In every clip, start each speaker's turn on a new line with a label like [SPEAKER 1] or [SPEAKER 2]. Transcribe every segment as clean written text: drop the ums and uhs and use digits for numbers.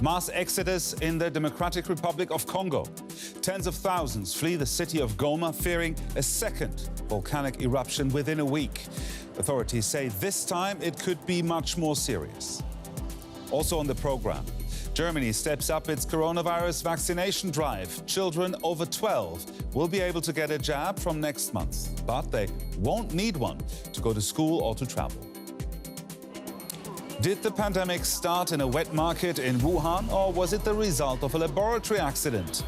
[SPEAKER 1] Mass exodus in the Democratic Republic of Congo. Tens of thousands flee the city of Goma, fearing a second volcanic eruption within a week. Authorities say this time it could be much more serious. Also on the program, Germany steps up its coronavirus vaccination drive. Children over 12 will be able to get a jab from next month, but they won't need one to go to school or to travel. Did the pandemic start in a wet market in Wuhan, or was it the result of a laboratory accident?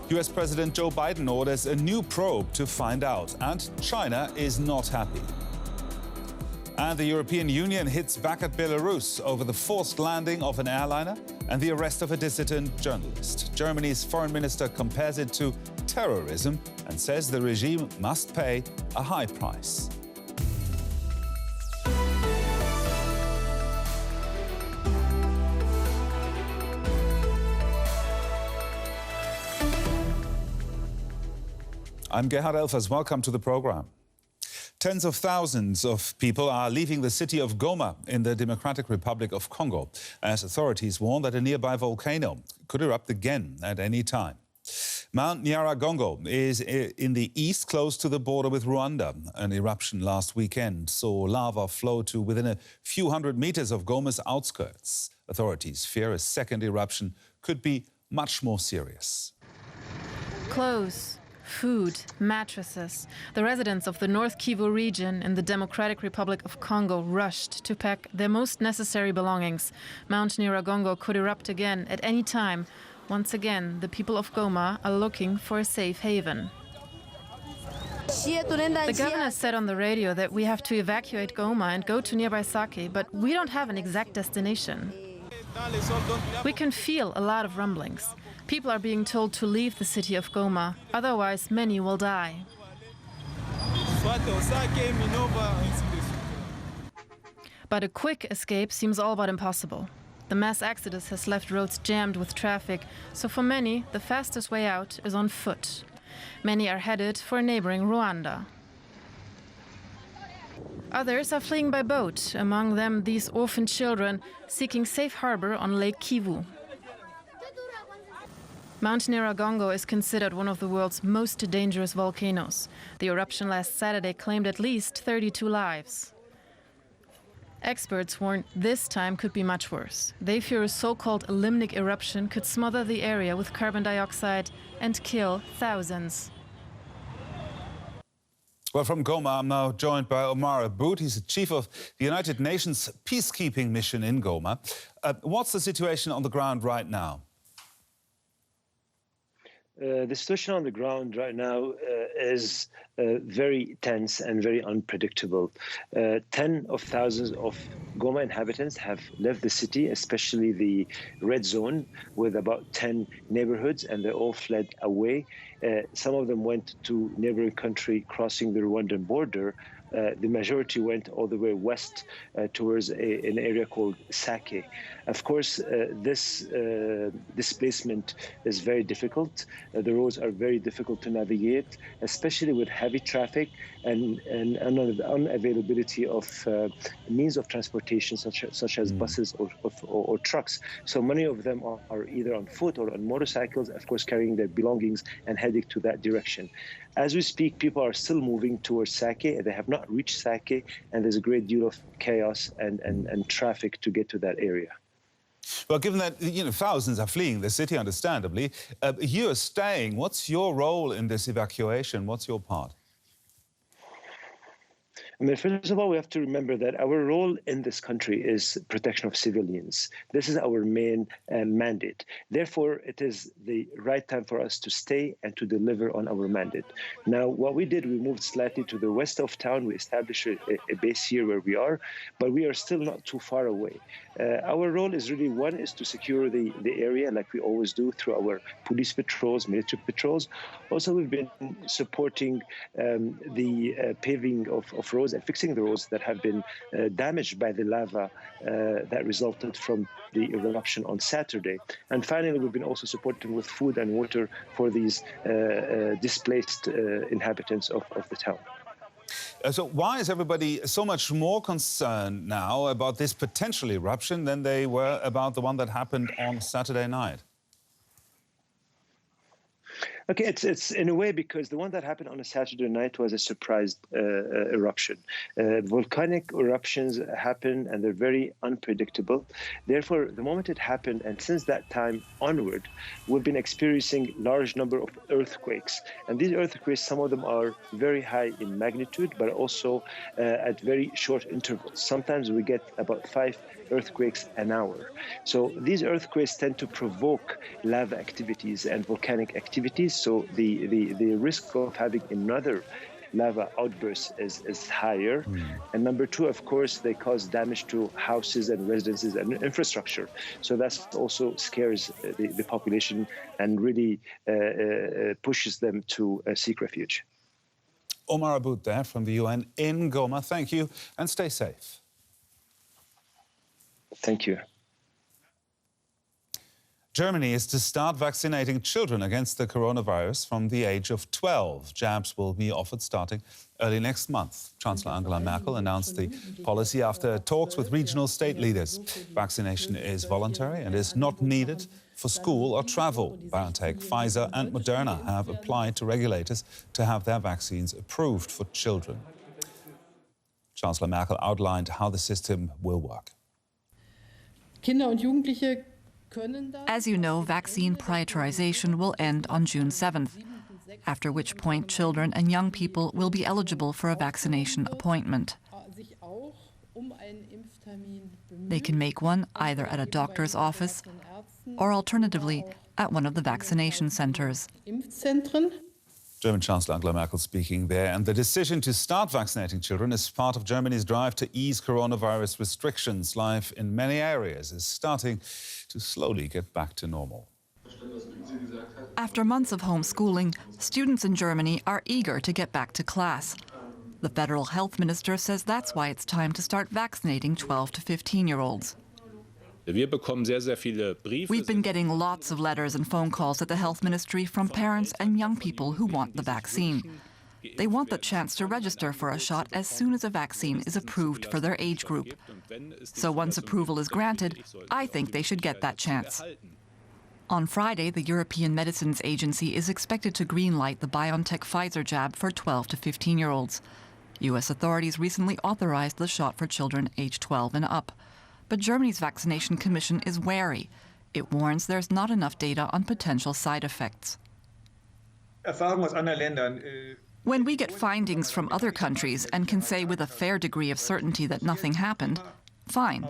[SPEAKER 1] US President Joe Biden orders a new probe to find out, and China is not happy. And the European Union hits back at Belarus over the forced landing of an airliner and the arrest of a dissident journalist. Germany's foreign minister compares it to terrorism and says the regime must pay a high price. I'm Gerhard Elfers. Welcome to the program. Tens of thousands of people are leaving the city of Goma in the Democratic Republic of Congo, as authorities warn that a nearby volcano could erupt again at any time. Mount Nyiragongo is in the east, close to the border with Rwanda. An eruption last weekend saw lava flow to within a few hundred meters of Goma's outskirts. Authorities fear a second eruption could be much more serious.
[SPEAKER 2] Clothes, food, mattresses. The residents of the North Kivu region in the Democratic Republic of Congo rushed to pack their most necessary belongings. Mount Nyiragongo could erupt again at any time. Once again, the people of Goma are looking for a safe haven. The governor said on the radio that we have to evacuate Goma and go to nearby Sake, but we don't have an exact destination. We can feel a lot of rumblings. People are being told to leave the city of Goma, otherwise many will die. But a quick escape seems all but impossible. The mass exodus has left roads jammed with traffic, so for many, the fastest way out is on foot. Many are headed for neighboring Rwanda. Others are fleeing by boat, among them these orphan children seeking safe harbor on Lake Kivu. Mount Nyiragongo is considered one of the world's most dangerous volcanoes. The eruption last Saturday claimed at least 32 lives. Experts warn this time could be much worse. They fear a so-called limnic eruption could smother the area with carbon dioxide and kill thousands.
[SPEAKER 1] Well, from Goma, I'm now joined by Omar Aboud. He's the chief of the United Nations peacekeeping mission in Goma. What's the situation on the ground right now?
[SPEAKER 3] The situation on the ground right now is very tense and very unpredictable. Tens of thousands of Goma inhabitants have left the city, especially the red zone, with about 10 neighborhoods, and they all fled away. Some of them went to neighboring country, crossing the Rwandan border. The majority went all the way west towards an area called Sake. Of course, this displacement is very difficult. The roads are very difficult to navigate, especially with heavy traffic and unavailability of means of transportation, such as buses or trucks. So many of them are either on foot or on motorcycles, of course, carrying their belongings and heading to that direction. As we speak, people are still moving towards Sake. They have not reached Sake, and there's a great deal of chaos and traffic to get to that area.
[SPEAKER 1] Well, given that thousands are fleeing the city, understandably, you are staying. What's your role in this evacuation? What's your part?
[SPEAKER 3] I mean, first of all, we have to remember that our role in this country is protection of civilians. This is our main mandate. Therefore, it is the right time for us to stay and to deliver on our mandate. Now, what we did, we moved slightly to the west of town. We established a base here where we are, but we are still not too far away. Our role is really, one, is to secure the area like we always do through our police patrols, military patrols. Also, we've been supporting the paving of roads and fixing the roads that have been damaged by the lava that resulted from the eruption on Saturday. And finally, we've been also supporting with food and water for these displaced inhabitants of the town.
[SPEAKER 1] So why is everybody so much more concerned now about this potential eruption than they were about the one that happened on Saturday night?
[SPEAKER 3] Okay, it's in a way because the one that happened on a Saturday night was a surprise eruption. Volcanic eruptions happen and they're very unpredictable. Therefore, the moment it happened, and since that time onward, we've been experiencing large number of earthquakes. And these earthquakes, some of them are very high in magnitude, but also at very short intervals. Sometimes we get about 5 earthquakes an hour. So these earthquakes tend to provoke lava activities and volcanic activities. So the risk of having another lava outburst is higher. And number two, of course, they cause damage to houses and residences and infrastructure. So that also scares the population and really pushes them to seek refuge.
[SPEAKER 1] Omar Aboud there from the UN in Goma. Thank you and stay safe.
[SPEAKER 3] Thank you.
[SPEAKER 1] Germany is to start vaccinating children against the coronavirus from the age of 12. Jabs will be offered starting early next month. Chancellor Angela Merkel announced the policy after talks with regional state leaders. Vaccination is voluntary and is not needed for school or travel. BioNTech, Pfizer and Moderna have applied to regulators to have their vaccines approved for children. Chancellor Merkel outlined how the system will work.
[SPEAKER 4] As you know, vaccine prioritization will end on June 7th, after which point children and young people will be eligible for a vaccination appointment. They can make one either at a doctor's office or alternatively at one of the vaccination centers.
[SPEAKER 1] German Chancellor Angela Merkel speaking there. And the decision to start vaccinating children is part of Germany's drive to ease coronavirus restrictions. Life in many areas is starting to slowly get back to normal.
[SPEAKER 4] After months of homeschooling, students in Germany are eager to get back to class. The federal health minister says that's why it's time to start vaccinating 12 to 15-year-olds. We've been getting lots of letters and phone calls at the health ministry from parents and young people who want the vaccine. They want the chance to register for a shot as soon as a vaccine is approved for their age group. So once approval is granted, I think they should get that chance. On Friday, the European Medicines Agency is expected to greenlight the BioNTech Pfizer jab for 12 to 15-year-olds. U.S. authorities recently authorized the shot for children aged 12 and up. But Germany's vaccination commission is wary. It warns there's not enough data on potential side effects. When we get findings from other countries and can say with a fair degree of certainty that nothing happened, fine.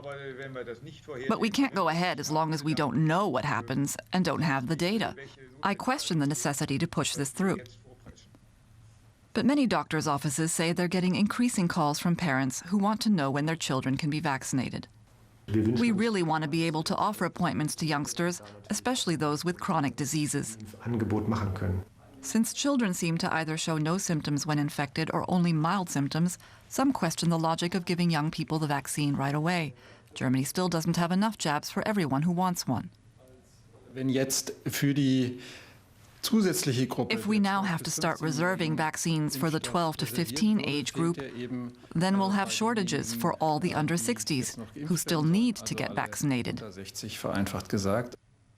[SPEAKER 4] But we can't go ahead as long as we don't know what happens and don't have the data. I question the necessity to push this through. But many doctors' offices say they're getting increasing calls from parents who want to know when their children can be vaccinated. We really want to be able to offer appointments to youngsters, especially those with chronic diseases. Since children seem to either show no symptoms when infected or only mild symptoms, some question the logic of giving young people the vaccine right away. Germany still doesn't have enough jabs for everyone who wants one. If we now have to start reserving vaccines for the 12 to 15 age group, then we'll have shortages for all the under 60s who still need to get vaccinated.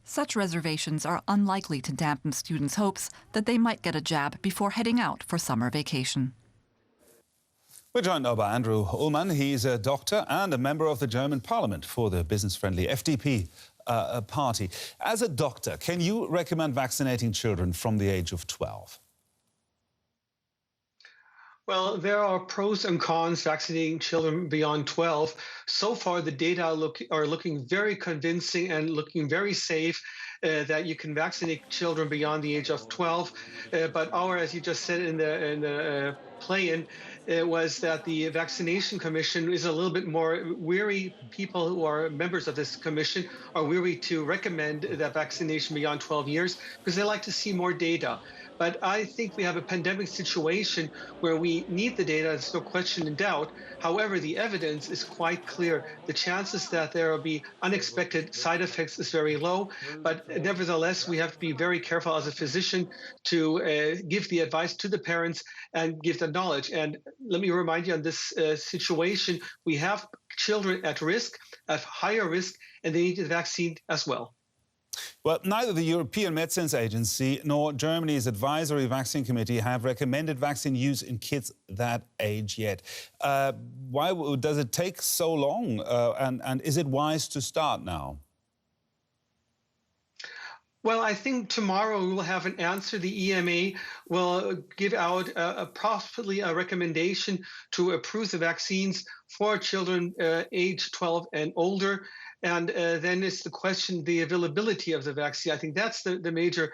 [SPEAKER 4] Such reservations are unlikely to dampen students' hopes that they might get a jab before heading out for summer vacation.
[SPEAKER 1] We're joined now by Andrew Ullmann. He's a doctor and a member of the German Parliament for the business-friendly FDP party. As a doctor, can you recommend vaccinating children from the age of 12?
[SPEAKER 5] Well, there are pros and cons vaccinating children beyond 12. So far, the data are looking very convincing and looking very safe that you can vaccinate children beyond the age of 12. But as you just said in the play-in, was that the vaccination commission is a little bit more weary. People who are members of this commission are weary to recommend that vaccination beyond 12 years because they like to see more data. But I think we have a pandemic situation where we need the data. There's no question in doubt. However, the evidence is quite clear. The chances that there will be unexpected side effects is very low. But nevertheless, we have to be very careful as a physician to give the advice to the parents and give the knowledge. And let me remind you, on this situation, we have children at risk, at higher risk, and they need the vaccine as well.
[SPEAKER 1] Well, neither the European Medicines Agency nor Germany's Advisory Vaccine Committee have recommended vaccine use in kids that age yet. Why does it take so long? And is it wise to start now?
[SPEAKER 5] Well, I think tomorrow we will have an answer. The EMA will give out possibly a recommendation to approve the vaccines for children age 12 and older. And then it's the question, the availability of the vaccine. I think that's the major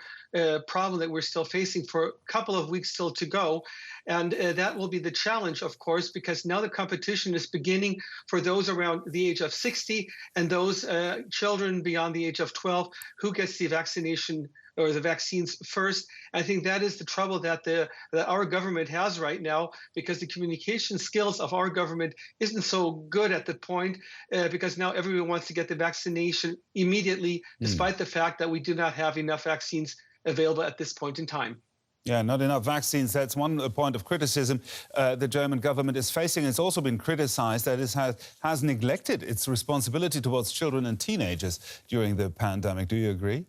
[SPEAKER 5] problem that we're still facing for a couple of weeks still to go. And that will be the challenge, of course, because now the competition is beginning for those around the age of 60 and those children beyond the age of 12 who gets the vaccination or the vaccines first. I think that is the trouble that our government has right now, because the communication skills of our government isn't so good at the point, because now everyone wants to get the vaccination immediately, despite the fact that we do not have enough vaccines available at this point in time.
[SPEAKER 1] Yeah, not enough vaccines. That's one point of criticism the German government is facing. It's also been criticized that it has neglected its responsibility towards children and teenagers during the pandemic. Do you agree?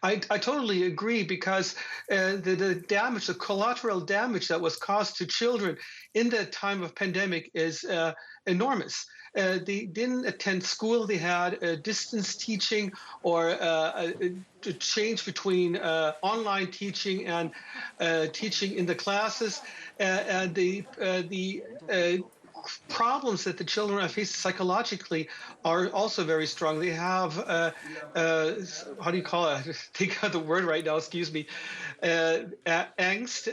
[SPEAKER 5] I totally agree, because the damage, the collateral damage that was caused to children in the time of pandemic is enormous. They didn't attend school. They had distance teaching or a change between online teaching and teaching in the classes. And the problems that the children are facing psychologically are also very strong. They have, how do you call it? I think of the word right now, excuse me, angst,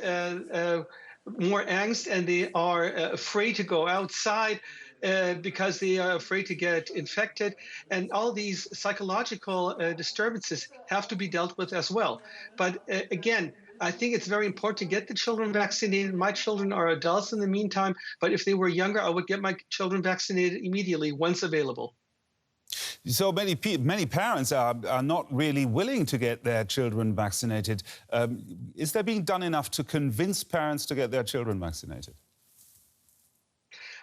[SPEAKER 5] more angst, and they are afraid to go outside because they are afraid to get infected. And all these psychological disturbances have to be dealt with as well. But again, I think it's very important to get the children vaccinated. My children are adults in the meantime, but if they were younger, I would get my children vaccinated immediately once available.
[SPEAKER 1] So many parents are not really willing to get their children vaccinated. Is there being done enough to convince parents to get their children vaccinated?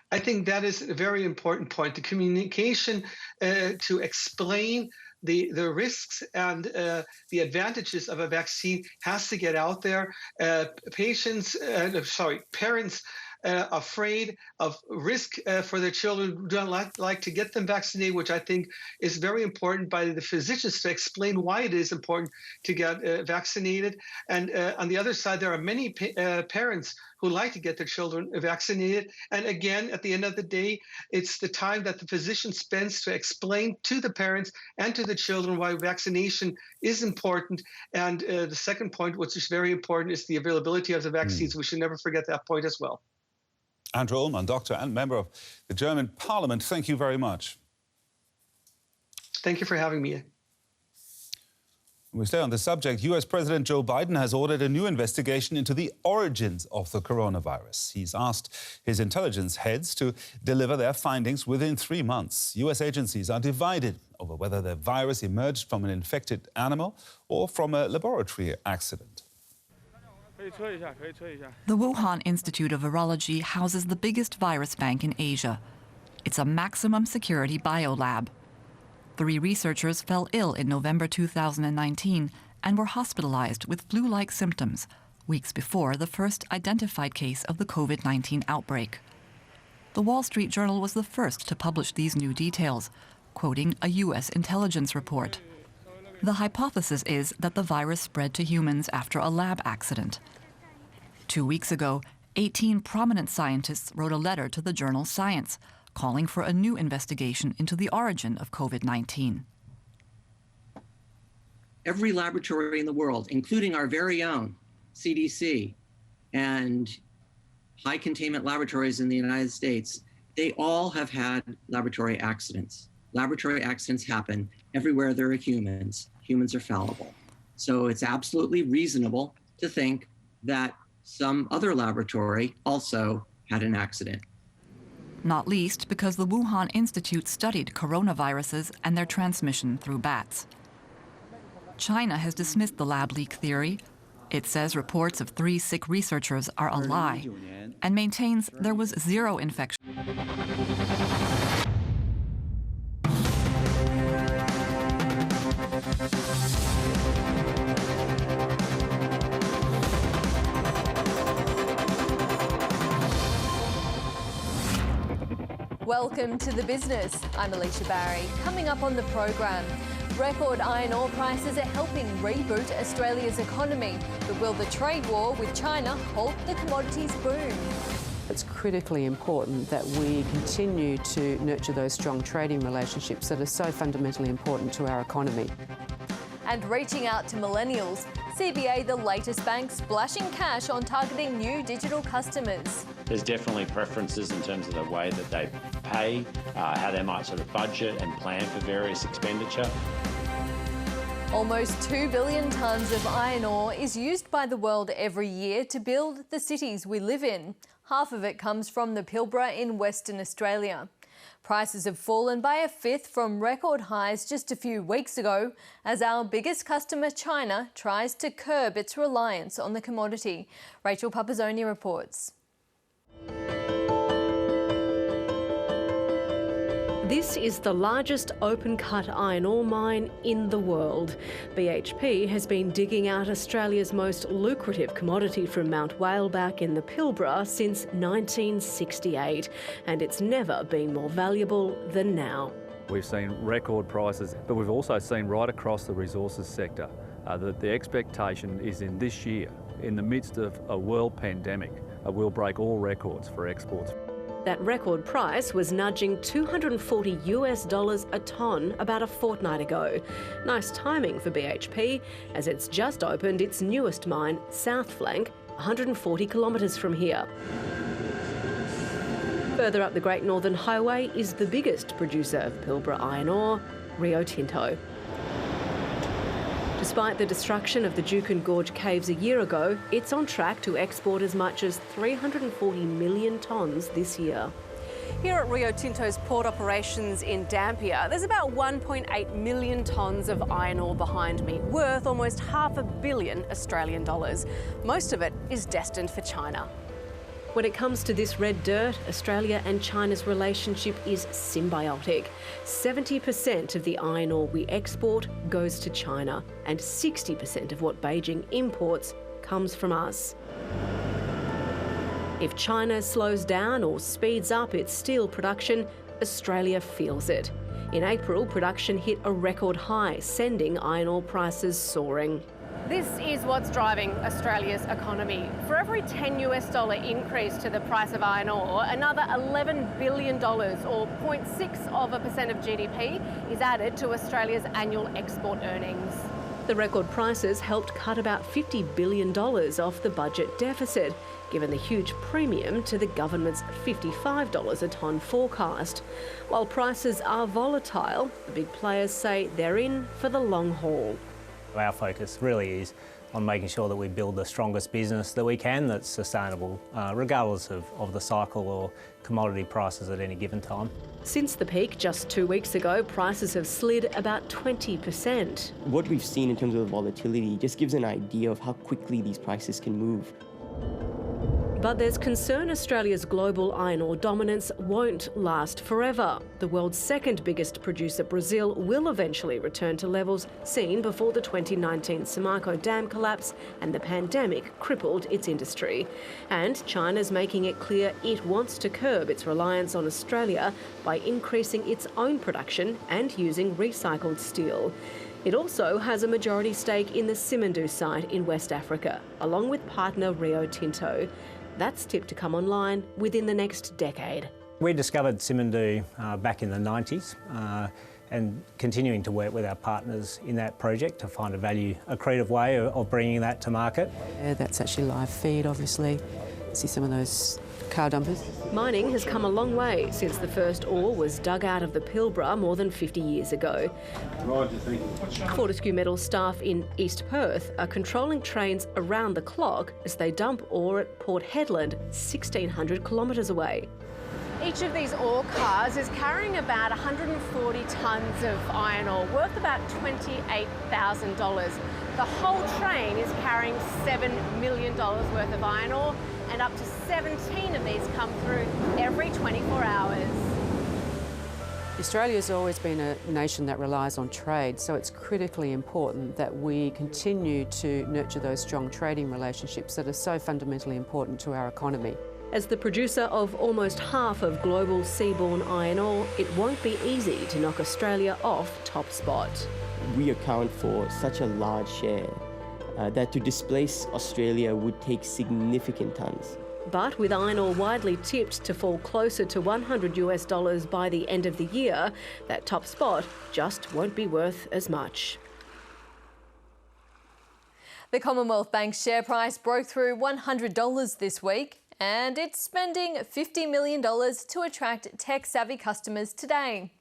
[SPEAKER 5] I think that is a very important point. The communication to explain the risks and the advantages of a vaccine has to get out there. Parents afraid of risk for their children who don't like to get them vaccinated, which I think is very important by the physicians to explain why it is important to get vaccinated. And on the other side, there are many parents who like to get their children vaccinated. And again, at the end of the day, it's the time that the physician spends to explain to the parents and to the children why vaccination is important. And the second point, which is very important, is the availability of the vaccines. We should never forget that point as well.
[SPEAKER 1] Andrew Ullmann, doctor and member of the German Parliament, thank you very much.
[SPEAKER 5] Thank you for having me.
[SPEAKER 1] We stay on the subject. US President Joe Biden has ordered a new investigation into the origins of the coronavirus. He's asked his intelligence heads to deliver their findings within 3 months. US agencies are divided over whether the virus emerged from an infected animal or from a laboratory accident.
[SPEAKER 4] The Wuhan Institute of Virology houses the biggest virus bank in Asia. It's a maximum security biolab. 3 researchers fell ill in November 2019 and were hospitalized with flu-like symptoms, weeks before the first identified case of the COVID-19 outbreak. The Wall Street Journal was the first to publish these new details, quoting a U.S. intelligence report. The hypothesis is that the virus spread to humans after a lab accident. 2 weeks ago, 18 prominent scientists wrote a letter to the journal Science, calling for a new investigation into the origin of COVID-19.
[SPEAKER 6] Every laboratory in the world, including our very own CDC and high containment laboratories in the United States, they all have had laboratory accidents. Laboratory accidents happen everywhere there are humans. Humans are fallible. So it's absolutely reasonable to think that some other laboratory also had an accident.
[SPEAKER 4] Not least because the Wuhan Institute studied coronaviruses and their transmission through bats. China has dismissed the lab leak theory. It says reports of 3 sick researchers are a lie and maintains there was 0 infection.
[SPEAKER 7] Welcome to The Business. I'm Alicia Barry. Coming up on the program, record iron ore prices are helping reboot Australia's economy. But will the trade war with China halt the commodities boom?
[SPEAKER 8] It's critically important that we continue to nurture those strong trading relationships that are so fundamentally important to our economy.
[SPEAKER 7] And reaching out to millennials, CBA, the latest bank, splashing cash on targeting new digital customers.
[SPEAKER 9] There's definitely preferences in terms of the way that they pay, how they might sort of budget and plan for various expenditure.
[SPEAKER 7] Almost 2 billion tonnes of iron ore is used by the world every year to build the cities we live in. Half of it comes from the Pilbara in Western Australia. Prices have fallen by a fifth from record highs just a few weeks ago as our biggest customer, China, tries to curb its reliance on the commodity. Rachel Papazzoni reports.
[SPEAKER 10] This is the largest open-cut iron ore mine in the world. BHP has been digging out Australia's most lucrative commodity from Mount Whaleback in the Pilbara since 1968, and it's never been more valuable than now.
[SPEAKER 11] We've seen record prices, but we've also seen right across the resources sector that the expectation is in this year, in the midst of a world pandemic, we'll break all records for exports.
[SPEAKER 10] That record price was nudging $240 a tonne about a fortnight ago. Nice timing for BHP, as it's just opened its newest mine, South Flank, 140 kilometres from here. Further up the Great Northern Highway is the biggest producer of Pilbara iron ore, Rio Tinto. Despite the destruction of the Juukan Gorge caves a year ago, it's on track to export as much as 340 million tonnes this year.
[SPEAKER 12] Here at Rio Tinto's port operations in Dampier, there's about 1.8 million tonnes of iron ore behind me, worth almost $500 million Australian dollars. Most of it is destined for China.
[SPEAKER 10] When it comes to this red dirt, Australia and China's relationship is symbiotic. 70% of the iron ore we export goes to China, and 60% of what Beijing imports comes from us. If China slows down or speeds up its steel production, Australia feels it. In April, production hit a record high, sending iron ore prices soaring.
[SPEAKER 12] This is what's driving Australia's economy. For every $10 increase to the price of iron ore, another $11 billion, or 0.6% of GDP, is added to Australia's annual export earnings.
[SPEAKER 10] The record prices helped cut about $50 billion off the budget deficit, given the huge premium to the government's $55 a tonne forecast. While prices are volatile, the big players say they're in for the long haul.
[SPEAKER 13] Our focus really is on making sure that we build the strongest business that we can that's sustainable, regardless of the cycle or commodity prices at any given time.
[SPEAKER 10] Since the peak just 2 weeks ago, prices have slid about 20%.
[SPEAKER 14] What we've seen in terms of the volatility just gives an idea of how quickly these prices can move.
[SPEAKER 10] But there's concern Australia's global iron ore dominance won't last forever. The world's second biggest producer, Brazil, will eventually return to levels seen before the 2019 Samarco dam collapse and the pandemic crippled its industry. And China's making it clear it wants to curb its reliance on Australia by increasing its own production and using recycled steel. It also has a majority stake in the Simandou site in West Africa, along with partner Rio Tinto. That's tipped to come online within the next decade.
[SPEAKER 13] We discovered Simandou back in the 90s and continuing to work with our partners in that project to find a creative way of bringing that to market.
[SPEAKER 8] Yeah, that's actually live feed, obviously. See some of those car dumpers.
[SPEAKER 10] Mining has come a long way since the first ore was dug out of the Pilbara more than 50 years ago. Fortescue Metals staff in East Perth are controlling trains around the clock as they dump ore at Port Hedland, 1,600 kilometres away.
[SPEAKER 12] Each of these ore cars is carrying about 140 tonnes of iron ore, worth about $28,000. The whole train is carrying $7 million worth of iron ore, and up to 17 of these come through every 24 hours.
[SPEAKER 8] Australia's always been a nation that relies on trade, so it's critically important that we continue to nurture those strong trading relationships that are so fundamentally important to our economy.
[SPEAKER 10] As the producer of almost half of global seaborne iron ore, it won't be easy to knock Australia off top spot.
[SPEAKER 14] We account for such a large share that to displace Australia would take significant tons.
[SPEAKER 10] But with iron ore widely tipped to fall closer to $100 by the end of the year, that top spot just won't be worth as much.
[SPEAKER 7] The Commonwealth Bank's share price broke through $100 this week, and it's spending $50 million to attract tech-savvy customers today.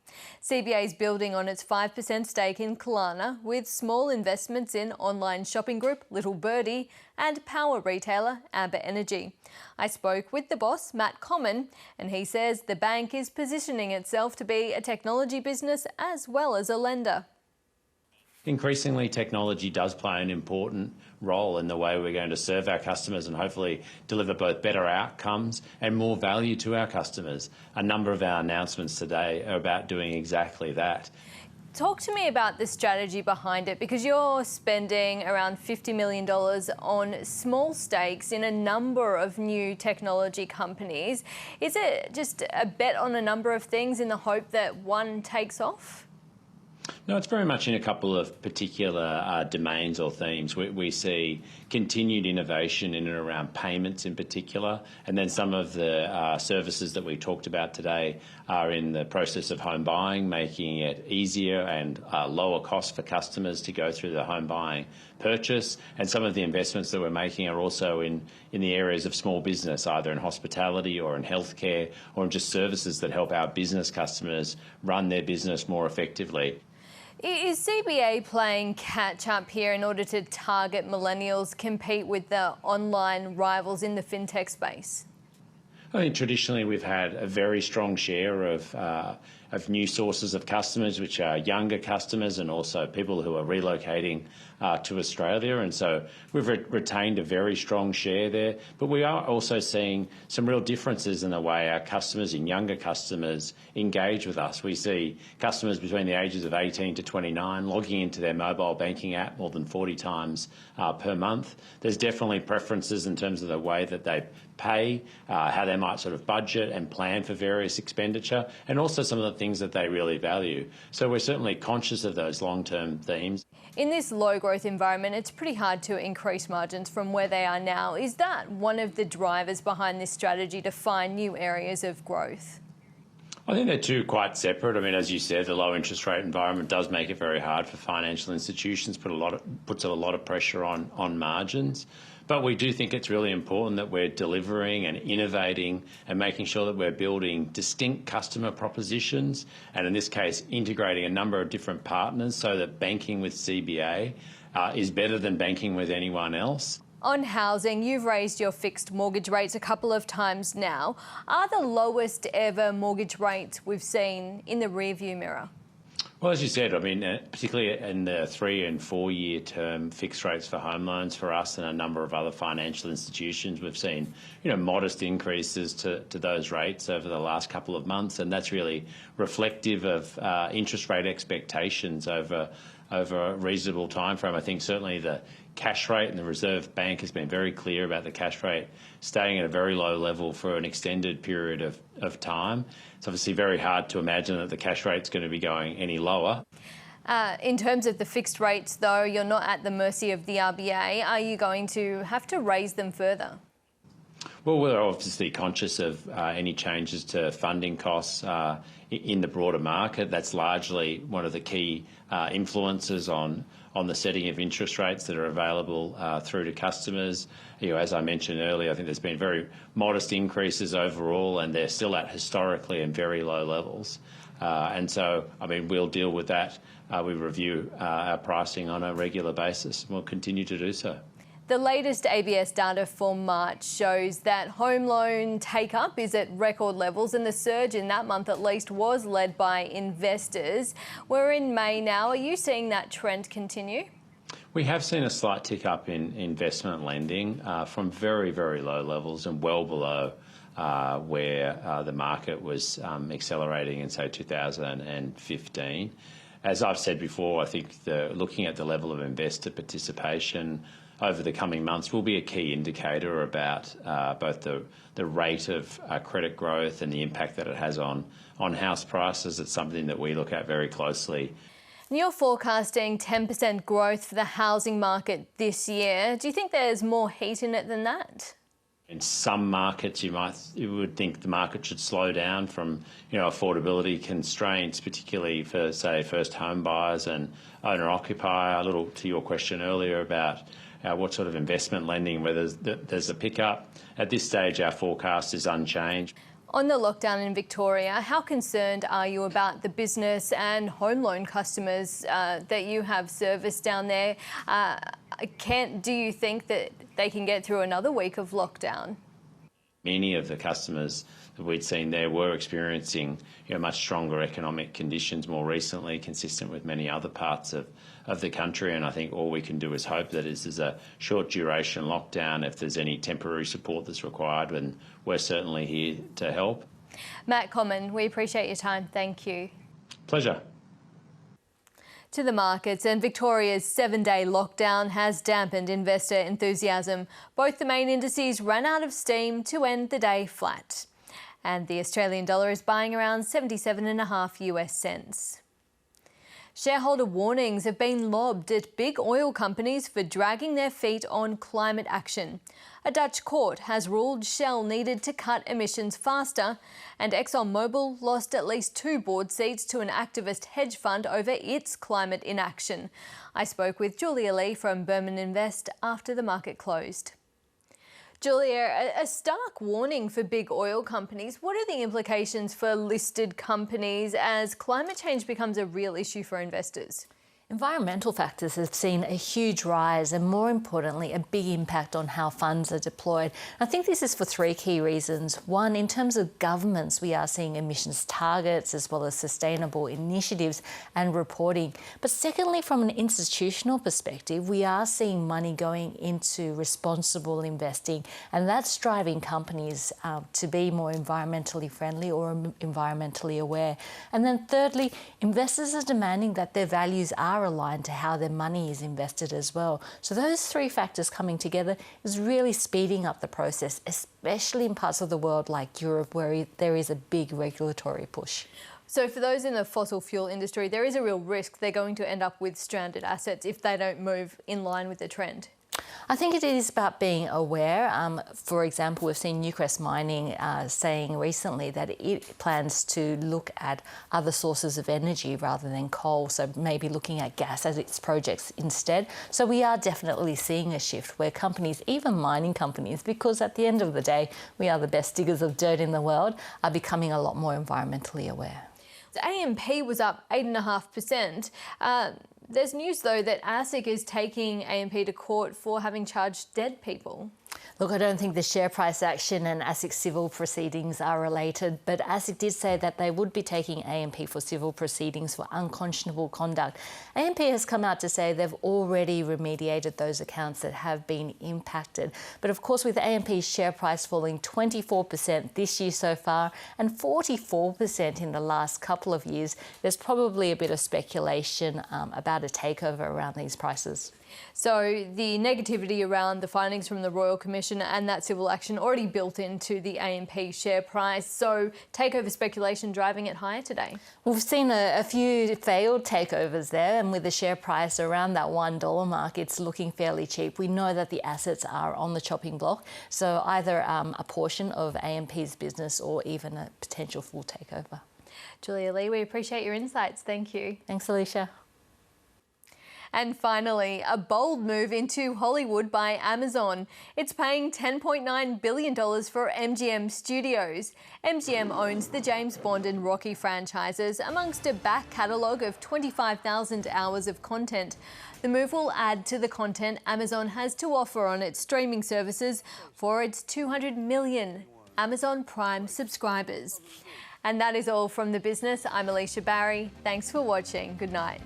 [SPEAKER 7] CBA is building on its 5% stake in Kalana with small investments in online shopping group Little Birdie and power retailer Amber Energy. I spoke with the boss, Matt Common, and he says the bank is positioning itself to be a technology business as well as a lender.
[SPEAKER 9] Increasingly, technology does play an important role in the way we're going to serve our customers and hopefully deliver both better outcomes and more value to our customers. A number of our announcements today are about doing exactly that.
[SPEAKER 7] Talk to me about the strategy behind it, because you're spending around $50 million on small stakes in a number of new technology companies. Is it just a bet on a number of things in the hope that one takes off?
[SPEAKER 9] No, it's very much in a couple of particular domains or themes. We see continued innovation in and around payments in particular, and then some of the services that we talked about today are in the process of home buying, making it easier and lower cost for customers to go through the home buying purchase. And some of the investments that we're making are also in the areas of small business, either in hospitality or in healthcare or in just services that help our business customers run their business more effectively.
[SPEAKER 7] Is CBA playing catch-up here in order to target millennials, compete with the online rivals in the fintech space?
[SPEAKER 9] I think traditionally we've had a very strong share of new sources of customers, which are younger customers and also people who are relocating to Australia. And so we've retained a very strong share there. But we are also seeing some real differences in the way our customers and younger customers engage with us. We see customers between the ages of 18 to 29 logging into their mobile banking app more than 40 times per month. There's definitely preferences in terms of the way that they pay, how they might sort of budget and plan for various expenditure, and also some of the things that they really value. So we're certainly conscious of those long-term themes.
[SPEAKER 7] In this low-growth environment, it's pretty hard to increase margins from where they are now. Is that one of the drivers behind this strategy to find new areas of growth?
[SPEAKER 9] I think they're two quite separate. I mean, as you said, the low interest rate environment does make it very hard for financial institutions, puts a lot of pressure on margins. But we do think it's really important that we're delivering and innovating and making sure that we're building distinct customer propositions, and in this case, integrating a number of different partners so that banking with CBA is better than banking with anyone else.
[SPEAKER 7] On housing, you've raised your fixed mortgage rates a couple of times now. Are the lowest ever mortgage rates we've seen in the rearview mirror?
[SPEAKER 9] Well, as you said, I mean, particularly in the 3 and 4 year term fixed rates for home loans for us and a number of other financial institutions, we've seen, modest increases to those rates over the last couple of months, and that's really reflective of interest rate expectations over a reasonable time frame. I think certainly the cash rate, and the Reserve Bank has been very clear about the cash rate staying at a very low level for an extended period of time. It's obviously very hard to imagine that the cash rate's going to be going any lower.
[SPEAKER 7] In terms of the fixed rates, though, you're not at the mercy of the RBA. Are you going to have to raise them further?
[SPEAKER 9] Well, we're obviously conscious of any changes to funding costs in the broader market. That's largely one of the key influences on the setting of interest rates that are available through to customers. As I mentioned earlier, I think there's been very modest increases overall, and they're still at historically and very low levels. And so, I mean, we'll deal with that. We review our pricing on a regular basis, and we'll continue to do so.
[SPEAKER 7] The latest ABS data for March shows that home loan take-up is at record levels, and the surge in that month at least was led by investors. We're in May now. Are you seeing that trend continue?
[SPEAKER 9] We have seen a slight tick up in investment lending from very, very low levels and well below where the market was accelerating in, say, 2015. As I've said before, I think looking at the level of investor participation over the coming months will be a key indicator about both the rate of credit growth and the impact that it has on house prices. It's something that we look at very closely.
[SPEAKER 7] You're forecasting 10% growth for the housing market this year. Do you think there's more heat in it than that?
[SPEAKER 9] In some markets, you would think the market should slow down from, affordability constraints, particularly for, say, first home buyers and owner-occupier. A little to your question earlier about what sort of investment lending, whether there's a pickup. At this stage, our forecast is unchanged.
[SPEAKER 7] On the lockdown in Victoria, how concerned are you about the business and home loan customers that you have serviced down there? Do you think that they can get through another week of lockdown?
[SPEAKER 9] Many of the customers that we'd seen there were experiencing much stronger economic conditions more recently, consistent with many other parts of the country. And I think all we can do is hope that this is a short duration lockdown. If there's any temporary support that's required, then we're certainly here to help.
[SPEAKER 7] Matt Common, we appreciate your time. Thank you.
[SPEAKER 9] Pleasure.
[SPEAKER 7] To the markets, and Victoria's 7-day lockdown has dampened investor enthusiasm. Both the main indices ran out of steam to end the day flat. And the Australian dollar is buying around 77.5 US cents. Shareholder warnings have been lobbed at big oil companies for dragging their feet on climate action. A Dutch court has ruled Shell needed to cut emissions faster, and ExxonMobil lost at least 2 board seats to an activist hedge fund over its climate inaction. I spoke with Julia Lee from Berman Invest after the market closed. Julia, a stark warning for big oil companies. What are the implications for listed companies as climate change becomes a real issue for investors?
[SPEAKER 15] Environmental factors have seen a huge rise and, more importantly, a big impact on how funds are deployed. I think this is for 3 key reasons. One, in terms of governments, we are seeing emissions targets as well as sustainable initiatives and reporting. But secondly, from an institutional perspective, we are seeing money going into responsible investing, and that's driving companies to be more environmentally friendly or environmentally aware. And then thirdly, investors are demanding that their values are aligned to how their money is invested as well. So those 3 factors coming together is really speeding up the process, especially in parts of the world like Europe, where there is a big regulatory push.
[SPEAKER 7] So for those in the fossil fuel industry, there is a real risk they're going to end up with stranded assets if they don't move in line with the trend.
[SPEAKER 15] I think it is about being aware. For example, we've seen Newcrest Mining saying recently that it plans to look at other sources of energy rather than coal, so maybe looking at gas as its projects instead. So we are definitely seeing a shift where companies, even mining companies, because at the end of the day, we are the best diggers of dirt in the world, are becoming a lot more environmentally aware.
[SPEAKER 7] AMP was up 8.5%. There's news, though, that ASIC is taking AMP to court for having charged dead people.
[SPEAKER 15] Look, I don't think the share price action and ASIC civil proceedings are related, but ASIC did say that they would be taking AMP for civil proceedings for unconscionable conduct. AMP has come out to say they've already remediated those accounts that have been impacted. But of course, with AMP's share price falling 24% this year so far and 44% in the last couple of years, there's probably a bit of speculation about a takeover around these prices.
[SPEAKER 7] So the negativity around the findings from the Royal Commission Commission and that civil action already built into the AMP share price. So takeover speculation driving it higher today.
[SPEAKER 15] We've seen a few failed takeovers there, and with the share price around that $1 mark, it's looking fairly cheap. We know that the assets are on the chopping block, so either a portion of AMP's business or even a potential full takeover.
[SPEAKER 7] Julia Lee, we appreciate your insights. Thank you.
[SPEAKER 15] Thanks, Alicia.
[SPEAKER 7] And finally, a bold move into Hollywood by Amazon. It's paying $10.9 billion for MGM Studios. MGM owns the James Bond and Rocky franchises, amongst a back catalogue of 25,000 hours of content. The move will add to the content Amazon has to offer on its streaming services for its 200 million Amazon Prime subscribers. And that is all from The Business. I'm Alicia Barry. Thanks for watching. Good night.